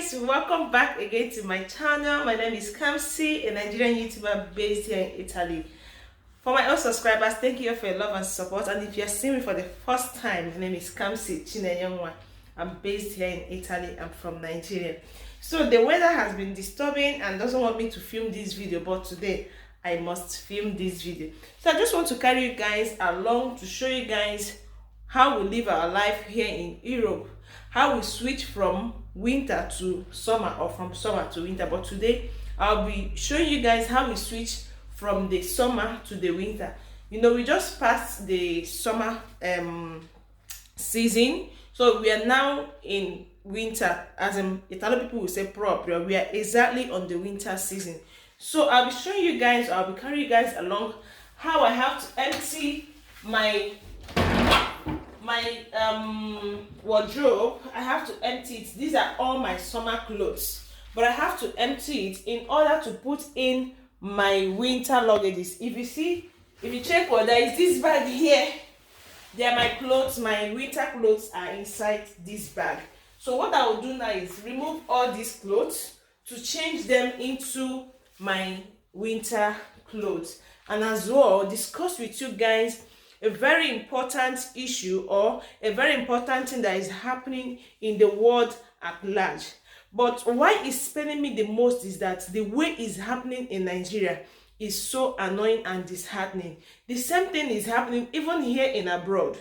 Guys, welcome back again to my channel. My name is KAMSY, a Nigerian YouTuber based here in Italy. For my old subscribers, thank you for your love and support. And if you're seeing me for the first time, my name is KAMSY Chinenyongwa. I'm based here in Italy. I'm from Nigeria. So the weather has been disturbing and doesn't want me to film this video, but today I must film this video. So I just want to carry you guys along to show you guys how we live our life here in Europe, how we switch from winter to summer or from summer to winter. But today I'll be showing you guys how we switch from the summer to the winter. You know, we just passed the summer season, so we are now in winter, as in Italian people will say proprio. We are exactly on the winter season. So I'll be showing you guys, I'll be carrying you guys along how I have to empty my wardrobe. I have to empty it. These are all my summer clothes, but I have to empty it in order to put in my winter luggages. If you check what there is, this bag here, they are my clothes. My winter clothes are inside this bag. So what I will do now is remove all these clothes to change them into my winter clothes, and as well discuss with you guys a very important issue or a very important thing that is happening in the world at large. But why it's spending me the most is that the way it's happening in Nigeria is so annoying and disheartening. The same thing is happening even here in abroad.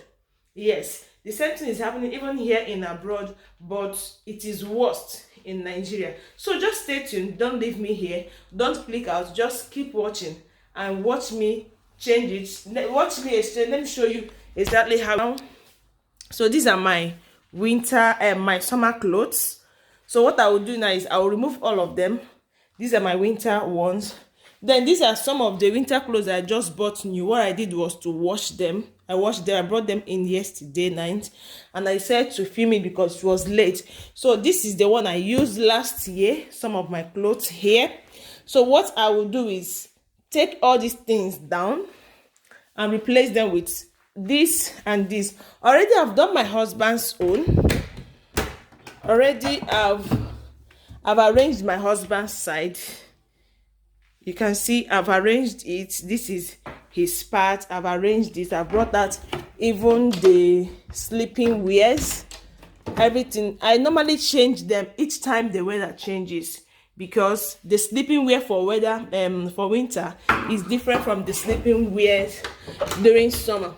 Yes, the same thing is happening even here in abroad, but it is worst in Nigeria. So just stay tuned, don't leave me here, don't click out, just keep watching and watch me change it. Watch me exchange. Let me show you exactly how. So these are my winter and my summer clothes. So what I will do now is I will remove all of them. These are my winter ones. Then these are some of the winter clothes I just bought new. What I did was to wash them. I washed them. I brought them in yesterday night, and I said to film it because it was late. So this is the one I used last year. Some of my clothes here. So what I will do is take all these things down and replace them with this and this. Already I've done my husband's own. Already I've arranged my husband's side. You can see I've arranged it. This is his part. I've arranged it. I brought out even the sleeping wears, everything. I normally change them each time the weather changes, because the sleeping wear for winter is different from the sleeping wears during summer.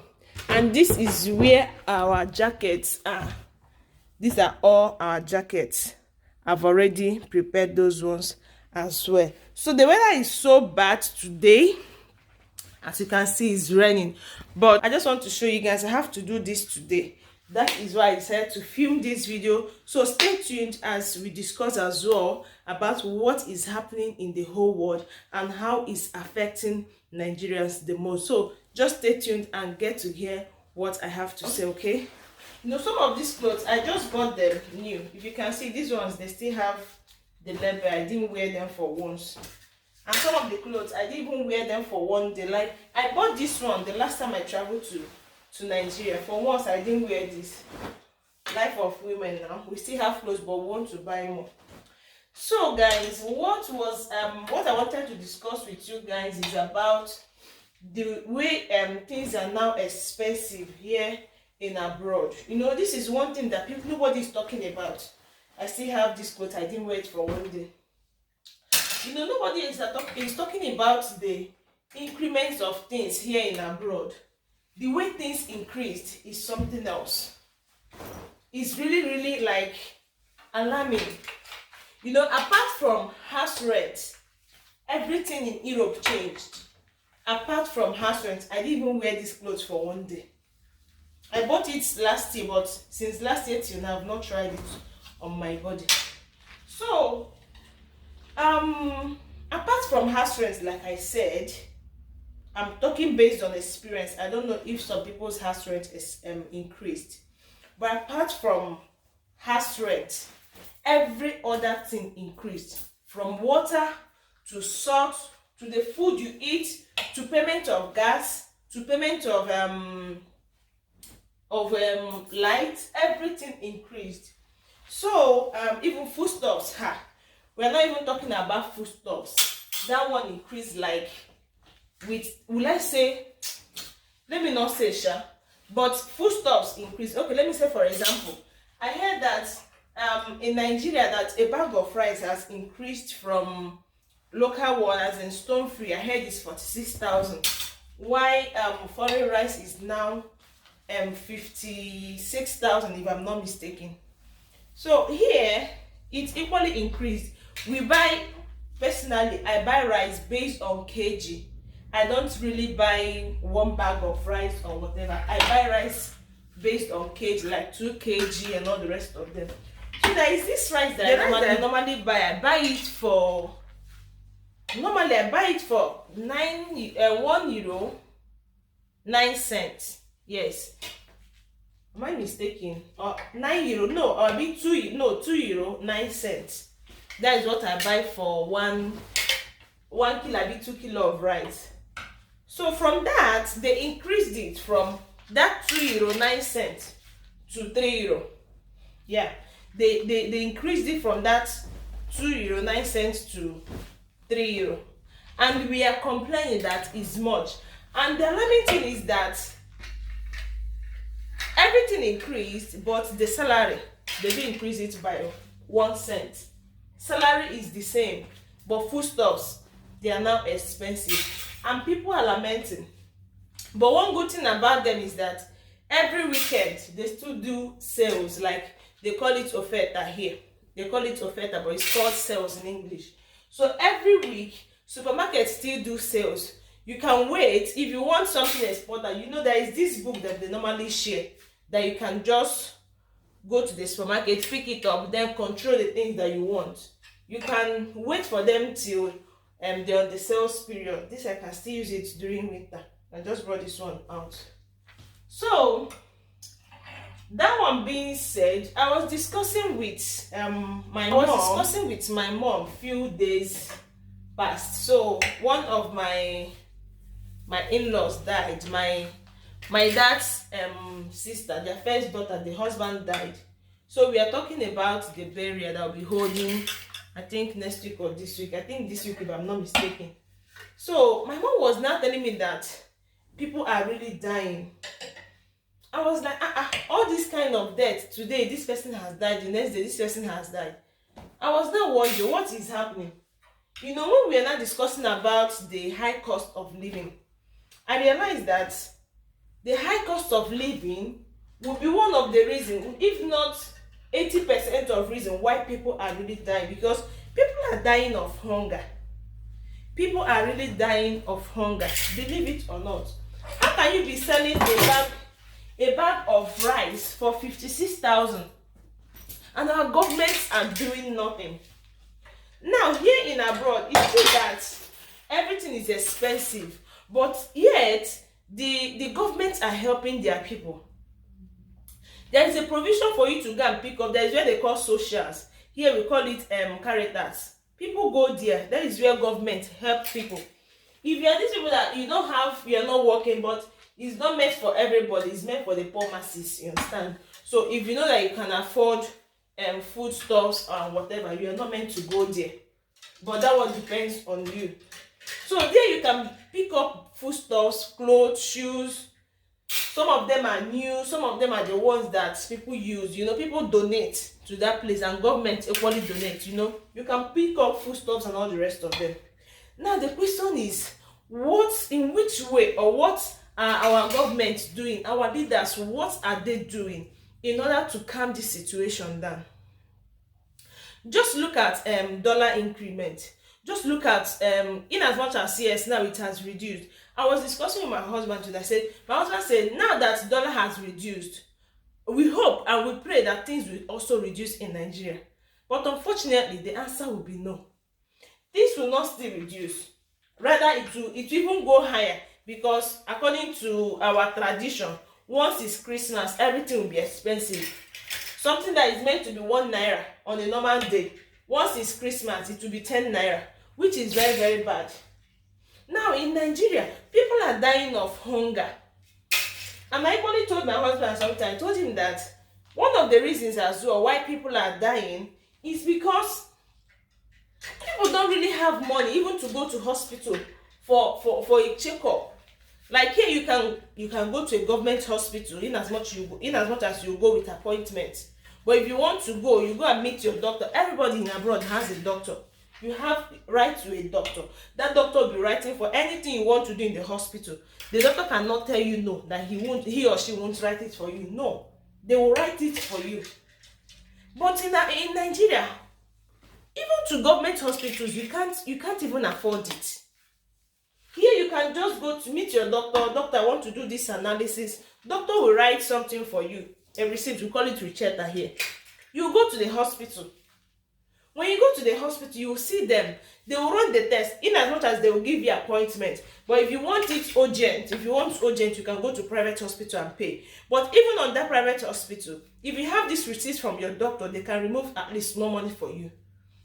And this is where our jackets are. These are all our jackets. I've already prepared those ones as well. So the weather is so bad today. As you can see, it's raining, but I just want to show you guys I have to do this today. That is why I decided to film this video. So stay tuned as we discuss as well about what is happening in the whole world and how it's affecting Nigerians the most. So just stay tuned and get to hear what I have to say, okay? You know, some of these clothes, I just bought them new. If you can see, these ones, they still have the label. I didn't wear them for once. And some of the clothes, I didn't even wear them for one day. Like, I bought this one the last time I traveled to Nigeria. For once, I didn't wear this. Life of women now. We still have clothes, but we want to buy more. So guys, what I wanted to discuss with you guys is about the way things are now expensive here in abroad. You know, this is one thing that nobody is talking about. I still have this clothes. I didn't wear it for one day. You know, nobody is talking about the increments of things here in abroad. The way things increased is something else. It's really, really like alarming. You know, apart from house rent, everything in Europe changed. Apart from house rent, I didn't even wear these clothes for one day. I bought it last year, but since last year till now, I've not tried it on my body. So, apart from house rent, like I said, I'm talking based on experience. I don't know if some people's house rent is increased, but apart from house rent, every other thing increased, from water to salt to the food you eat to payment of gas to payment of light. Everything increased. So even foodstuffs, we're not even talking about foodstuffs. That one increased like with, will I say, let me not say sha, but foodstuffs increase. Okay, let me say for example, I heard that in Nigeria that a bag of rice has increased from local one, as in stone free, I heard it's 46,000. Why foreign rice is now 56,000 if I'm not mistaken. So here it's equally increased. We buy, personally I buy rice based on kg. I don't really buy one bag of rice or whatever. I buy rice based on kg, like 2 kg and all the rest of them. So there is this rice that I normally buy. I buy it for, normally I buy it for 1 euro 9 cents. Yes, am I mistaken? Or 9 euro, no, or be 2 euro 9 cents. That is what I buy for 1 kilo, 2 kilo of rice. So from that, they increased it from that 2 euro 9 cents to 3 euro. Yeah, they increased it from that 2 euro 9 cents to 3 euro. And we are complaining that is much. And the alarming thing is that everything increased, but the salary, they didn't increase it by 1 cent. Salary is the same, but foodstuffs, they are now expensive. And people are lamenting. But one good thing about them is that every weekend they still do sales, like they call it oferta here. They call it oferta, but it's called sales in English. So every week, supermarkets still do sales. You can wait if you want something exported. You know, there is this book that they normally share that you can just go to the supermarket, pick it up, then control the things that you want. You can wait for them till they're on the sales period. This I can still use it during winter. I just brought this one out. So that one being said, I was discussing with my mom few days past. So one of my in-laws died. My dad's sister, their first daughter, the husband died. So we are talking about the burial that will be holding, I think next week or this week. I think this week if I'm not mistaken. So my mom was now telling me that people are really dying. I was like, all this kind of death. Today this person has died, the next day this person has died. I was now wondering what is happening. You know, when we are now discussing about the high cost of living, I realized that the high cost of living will be one of the reasons, if not 80% of reason why people are really dying, because people are dying of hunger. People are really dying of hunger, believe it or not. How can you be selling a bag of rice for 56,000 and our governments are doing nothing? Now here in abroad, it's true that everything is expensive, but yet the governments are helping their people. There is a provision for you to go and pick up. There is where they call socials. Here we call it caritas. People go there. That is where government help people. If you are these people that you don't have, you are not working, but it's not meant for everybody. It's meant for the poor masses. You understand? So if you know that you can afford foodstuffs or whatever, you are not meant to go there. But that one depends on you. So there you can pick up foodstuffs, clothes, shoes. Some of them are new, some of them are the ones that people use. You know, people donate to that place and government equally donate. You know, you can pick up foodstuffs and all the rest of them. Now the question is, in which way, or what are our governments doing, our leaders, what are they doing in order to calm this situation down? Just look at dollar increment. Just look at in as much as yes, now it has reduced. I was discussing with my husband today. My husband said, now that dollar has reduced, we hope and we pray that things will also reduce in Nigeria. But unfortunately, the answer will be no. Things will not still reduce. Rather, it will even go higher, because according to our tradition, once it's Christmas, everything will be expensive. Something that is meant to be 1 naira on a normal day, once it's Christmas, it will be 10 naira, which is very, very bad. Now in Nigeria, people are dying of hunger. And I equally told my husband sometimes, I told him that One of the reasons as well why people are dying is because people don't really have money even to go to hospital for a checkup. Like here, you can go to a government hospital in as much as you go with appointment. But if you want to go, you go and meet your doctor. Everybody in abroad has a doctor. You have right to a doctor. That doctor will be writing for anything you want to do in the hospital. The doctor cannot tell you no, that he or she won't write it for you. No, they will write it for you. But in Nigeria, even to government hospitals, you can't even afford it. Here you can just go to meet your doctor. Doctor, I want to do this analysis. Doctor will write something for you, a receipt. We call it recetta here. You go to the hospital. When you go to the hospital, you will see them. They will run the test in as much as they will give you appointment. But if you want it urgent, you can go to private hospital and pay. But even on that private hospital, if you have this receipt from your doctor, they can remove at least more money for you.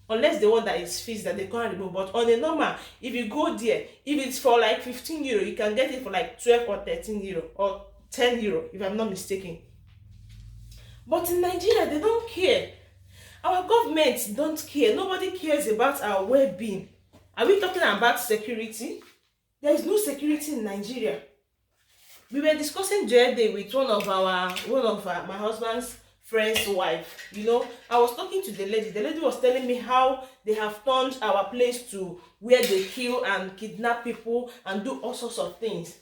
Unless the one that is fees that they can't remove. But on a normal, if you go there, if it's for like 15 euro, you can get it for like 12 or 13 euro or 10 euro, if I'm not mistaken. But in Nigeria, they don't care. Our government don't care. Nobody cares about our well-being. Are we talking about security? There is no security in Nigeria. We were discussing the other day with one of my husband's friend's wife. I was talking to the lady. The lady was telling me how they have turned our place to where they kill and kidnap people and do all sorts of things.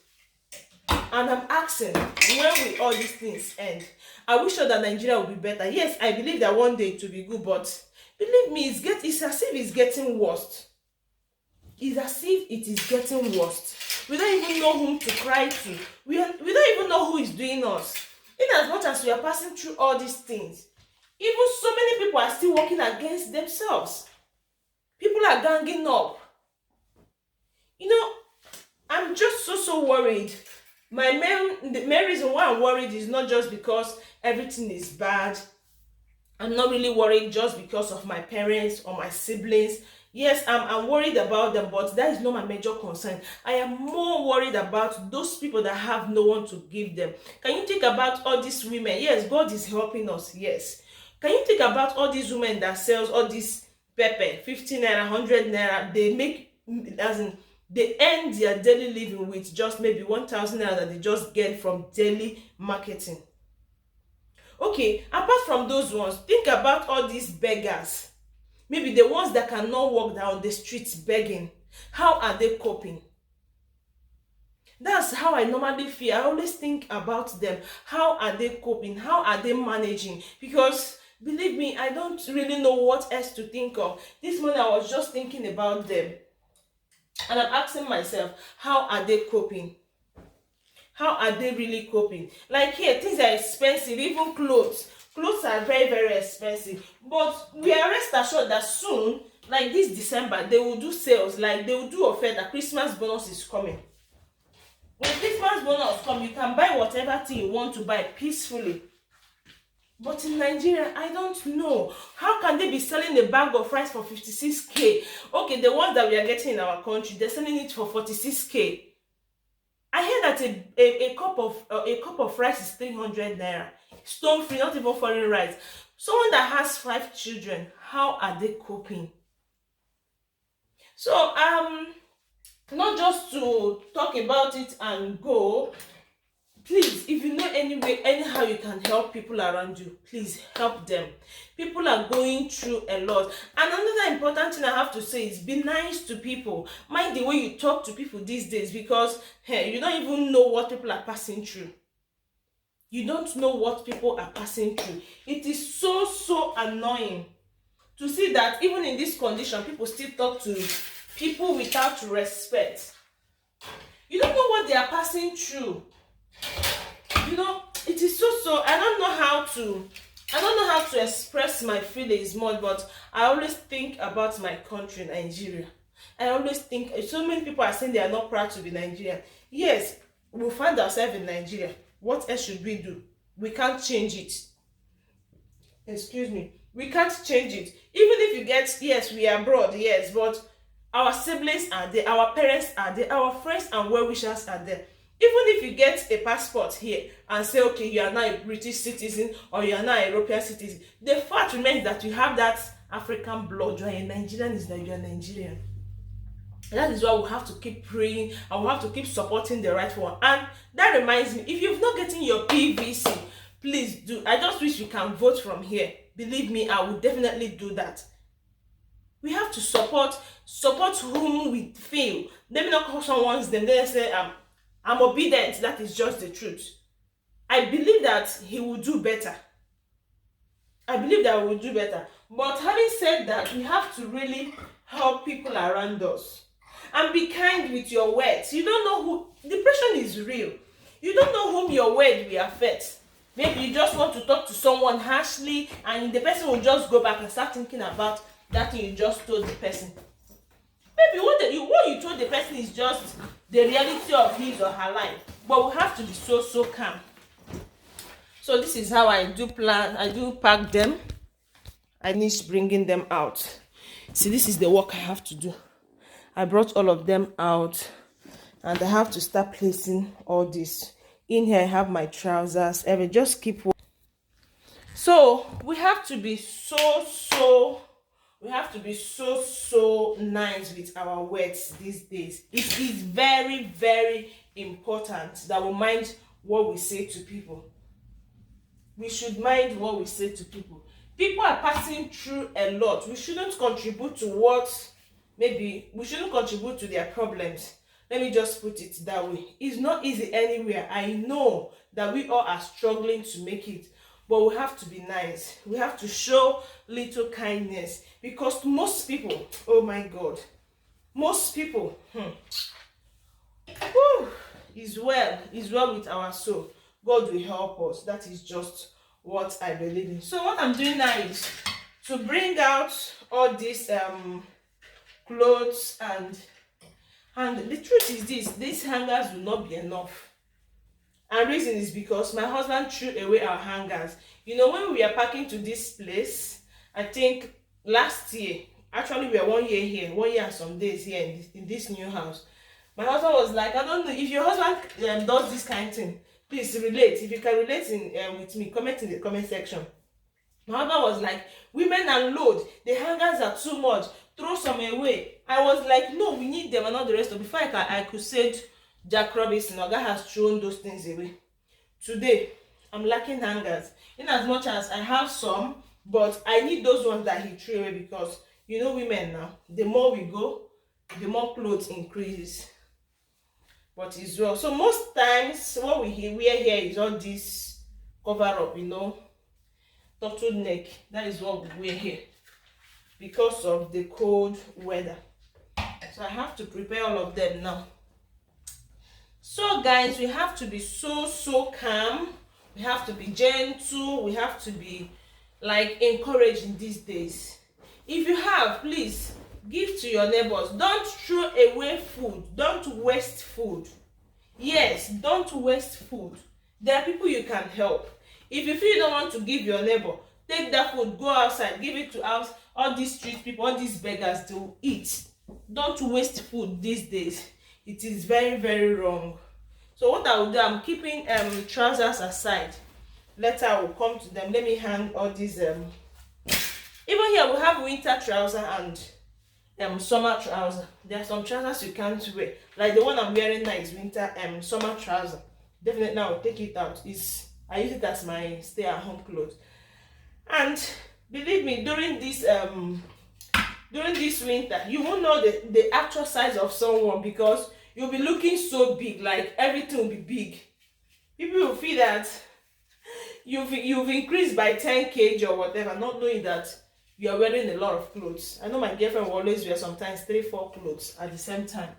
And I'm asking, when will all these things end? Are we sure that Nigeria will be better? Yes, I believe that one day it will be good, but believe me, it's as if it's getting worse. It's as if it is getting worse. We don't even know whom to cry to. We don't even know who is doing us. In as much as we are passing through all these things, even so many people are still working against themselves. People are ganging up. I'm just so worried. The main reason why I'm worried is not just because everything is bad. I'm not really worried just because of my parents or my siblings. Yes, I'm worried about them, but that is not my major concern. I am more worried about those people that have no one to give them. Can you think about all these women? Yes, God is helping us, yes. Can you think about all these women that sells all this pepper, 15 naira, 100 naira? They earn their daily living with just maybe 1,000 naira that they just get from daily marketing. Okay, apart from those ones, think about all these beggars. Maybe the ones that cannot walk down the streets begging. How are they coping? That's how I normally feel. I always think about them. How are they coping? How are they managing? Because believe me, I don't really know what else to think of. This morning I was just thinking about them. And I'm asking myself, how are they coping? How are they really coping? Like here, things are expensive, even clothes. Clothes are very, very expensive. But we are rest assured that soon, like this December, they will do sales. Like they will do offer that Christmas bonus is coming. When Christmas bonus comes, you can buy whatever thing you want to buy peacefully. But in Nigeria, I don't know. How can they be selling a bag of rice for 56k? Okay, the ones that we are getting in our country, they're selling it for 46k. I heard that a cup of rice is 300 naira. Stone free, not even foreign rice. Someone that has 5 children, how are they coping? So not just to talk about it and go. Please, if you know any way, anyhow you can help people around you, please help them. People are going through a lot. And another important thing I have to say is be nice to people. Mind the way you talk to people these days, because you don't even know what people are passing through. You don't know what people are passing through. It is so annoying to see that even in this condition, people still talk to people without respect. You don't know what they are passing through. It is so I don't know how to express my feelings more, but I always think about my country, Nigeria. I always think, so many people are saying they are not proud to be Nigerian. Yes, we find ourselves in Nigeria. What else should we do? We can't change it. Excuse me. We can't change it. Even if you get, yes, we are abroad, yes, but our siblings are there, our parents are there, our friends and well-wishers are there. Even if you get a passport here and say, okay, you are now a British citizen or you are now a European citizen, the fact remains that you have that African blood. You are a Nigerian, is that you are Nigerian. And that is why we have to keep praying and we have to keep supporting the right one. And that reminds me, if you've not gotten your PVC, please do. I just wish you can vote from here. Believe me, I will definitely do that. We have to support whom we feel. Let me not call someone's name. They say I'm obedient. That is just the truth. I believe that he will do better. I believe that we will do better. But having said that, we have to really help people around us. And be kind with your words. You don't know who, depression is real. You don't know whom your word will affect. Maybe you just want to talk to someone harshly and the person will just go back and start thinking about that thing you just told the person. Maybe what you told the person is just the reality of his or her life. But we have to be so calm. So this is how I do pack them. I finish bringing them out. See, this is the work I have to do. I brought all of them out and I have to start placing all this. In here I have my trousers. Just keep. So we have to be so nice with our words these days. It is very important that we mind what we say to people. We should mind what we say to people. People are passing through a lot. We shouldn't contribute to we shouldn't contribute to their problems. Let me just put it that way. It's not easy anywhere. I know that we all are struggling to make it, but we have to be nice. We have to show little kindness, because most people, oh my God, most people, is well with our soul. God will help us. That is just what I believe in. So what I'm doing now is to bring out all these clothes, and the truth is these hangers will not be enough. And reason is because my husband threw away our hangers. You know, when we were packing to this place, I think last year, actually we were 1 year here, 1 year and some days here in this new house. My husband was like, I don't know if your husband does this kind of thing, please relate. If you can relate with me, comment in the comment section. My husband was like, women unload, the hangers are too much, throw some away. I was like, no, we need them and not the rest of. Before I could say Jack Robinson, Oga has thrown those things away. Today, I'm lacking hangers. In as much as I have some, but I need those ones that he threw away, because you know women now, the more we go, the more clothes increases. But it's well. So most times what we wear here is all this cover up, you know, turtleneck. That is what we wear here because of the cold weather. So I have to prepare all of them now. So guys, we have to be so calm. We have to be gentle. We have to be like encouraging these days. If you have, please give to your neighbors. Don't throw away food. Don't waste food. Yes, don't waste food. There are people you can help. If you feel you don't want to give your neighbor, take that food, go outside, give it to all these street people, all these beggars to eat. Don't waste food these days. It is very wrong. So what I will do, I'm keeping trousers aside. Later I will come to them. Let me hang all these even here we have winter trouser and summer trouser. There are some trousers you can't wear, like the one I'm wearing now is winter summer trouser. Definitely I will take it out. I use it as my stay-at-home clothes. And believe me, during this winter, you won't know the actual size of someone, because you'll be looking so big, like everything will be big. People will feel that you've increased by 10 kg or whatever, not knowing that you are wearing a lot of clothes. I know my girlfriend will always wear sometimes 3-4 clothes at the same time,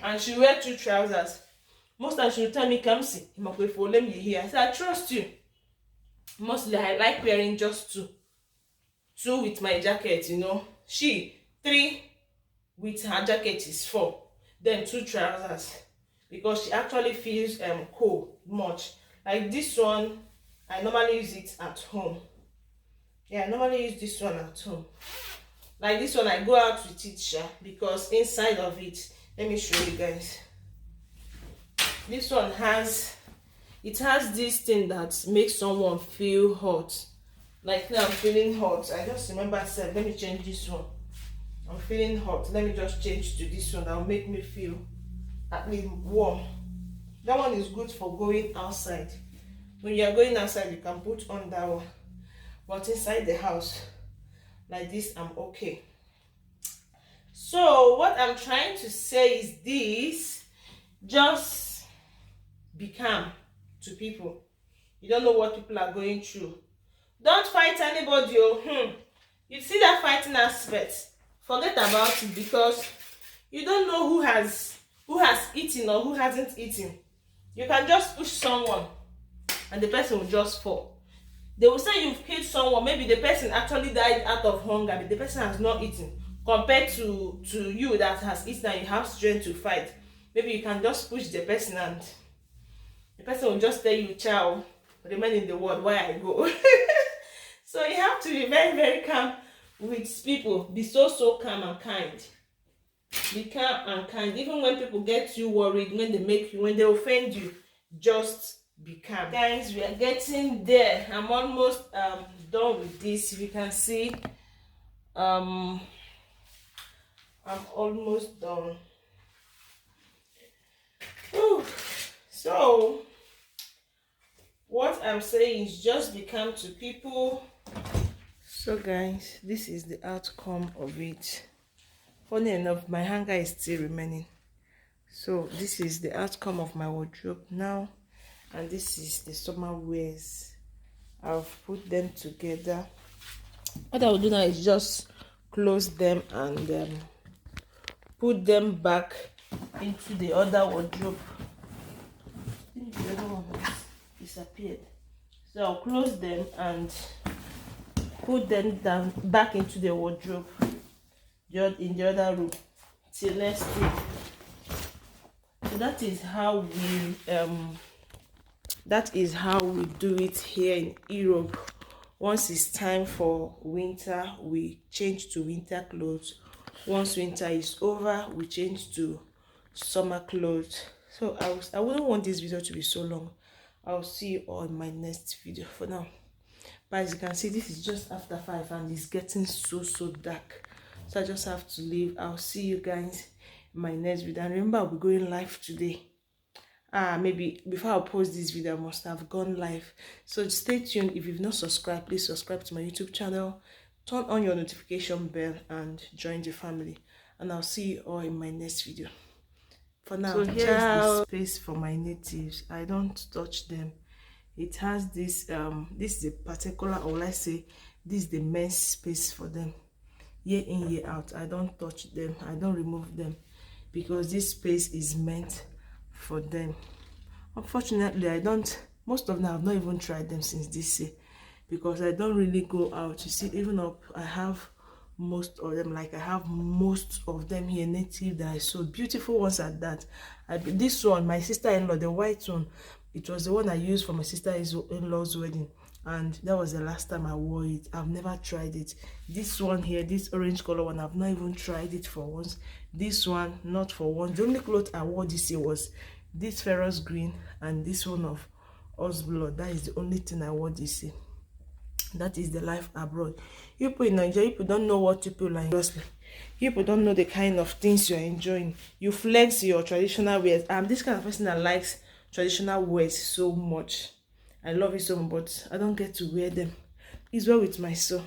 and she wear 2 trousers. Most times she will tell me, "Kamsi, let me here." I say, I trust you. Mostly I like wearing just 2 with my jacket, you know. She 3 with her jacket is 4, then 2 trousers, because she actually feels cold much. Like this one, I normally use it at home. Yeah, I normally use this one at home. Like this one, I go out with it, because inside of it, let me show you guys. This one has, it has this thing that makes someone feel hot. Like now I'm feeling hot. I just remember I said, let me change this one. I'm feeling hot. Let me just change to this one that will make me feel at least warm. That one is good for going outside. When you are going outside, you can put on that one. But inside the house, like this, I'm okay. So what I'm trying to say is this: just be calm to people. You don't know what people are going through. Don't fight anybody. You see that fighting aspect, forget about it, because you don't know who has eaten or who hasn't eaten. You can just push someone and the person will just fall. They will say you've killed someone, maybe the person actually died out of hunger, but the person has not eaten, compared to you that has eaten and you have strength to fight. Maybe you can just push the person and the person will just tell you, ciao, remain in the world while I go. So you have to be very, very calm with people. Be so calm and kind. Be calm and kind. Even when people get you worried, when they offend you, just be calm. Guys, we are getting there. I'm almost done with this. If you can see, I'm almost done. Whew. So what I'm saying is just be calm to people. So guys, this is the outcome of it. Funny enough, my hanger is still remaining. So this is the outcome of my wardrobe now, and this is the summer wears. I've put them together. What I will do now is just close them and put them back into the other wardrobe. I think the other one has disappeared. So I'll close them and put them down back into the wardrobe in the other room till next week. So that is how we do it here in Europe. Once it's time for winter, we change to winter clothes. Once winter is over, we change to summer clothes. So I wouldn't want this video to be so long. I'll see you all in my next video. For now, but as you can see, this is just after 5 and it's getting so dark, so I just have to leave. I'll see you guys in my next video, and remember, I'll be going live today. Maybe before I post this video, I must have gone live. So stay tuned. If you've not subscribed, please subscribe to my YouTube channel, turn on your notification bell and join the family, and I'll see you all in my next video. For now, so here is the space for my natives. I don't touch them. It has this this is a particular, or let's say this is the men's space for them. Year in, year out, I don't touch them, I don't remove them, because this space is meant for them. Unfortunately, most of them I've not even tried them since this year, because I don't really go out. You see, even up, I have most of them, like I have most of them here native that I sold, beautiful ones at that. This one, my sister-in-law, the white one, it was the one I used for my sister-in-law's wedding, and that was the last time I wore it. I've never tried it. This one here, this orange color one, I've not even tried it for once. This one, not for once. The only cloth I wore this year was this ferrous green and this one of Oz blood. That is the only thing I wore this year. That is the life abroad. You people in Nigeria, people don't know what people are enjoying. People don't know the kind of things you're enjoying. You flex your traditional wears. I'm this kind of person that likes traditional wears so much. I love it so much, but I don't get to wear them. It's well with my soul.